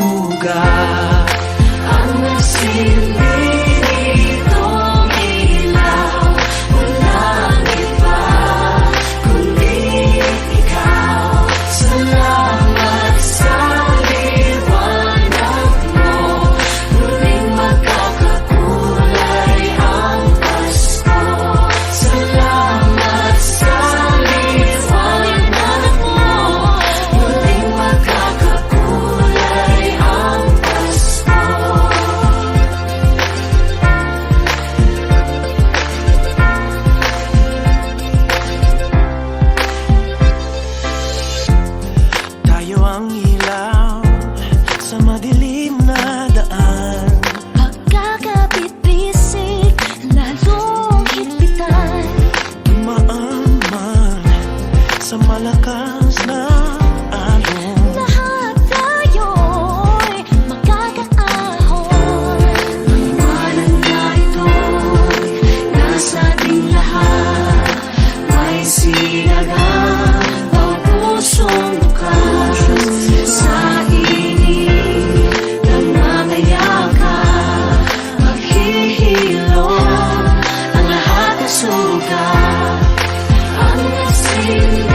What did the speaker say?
sugat. Ang nagsilbi nitong ilaw, walang iba kundi ikaw. Salamat sa liwanag mo, muling magkakakulay ang Pasko. Salamat sa liwanag mo, muling magkakakulay ang Pasko. Tayo ang ilaw sa madilim na daan. Pagkakapit-bisik, lalong higpitan. Dumaan man sa malakas na alon. Lahat tayo'y magkakaahon. Liwanag na ito'y nasa ating lahat. May sinagang ang pusong bukas. Sa init nangangayakap, maghihilom ang lahat na sugat. Ang nasin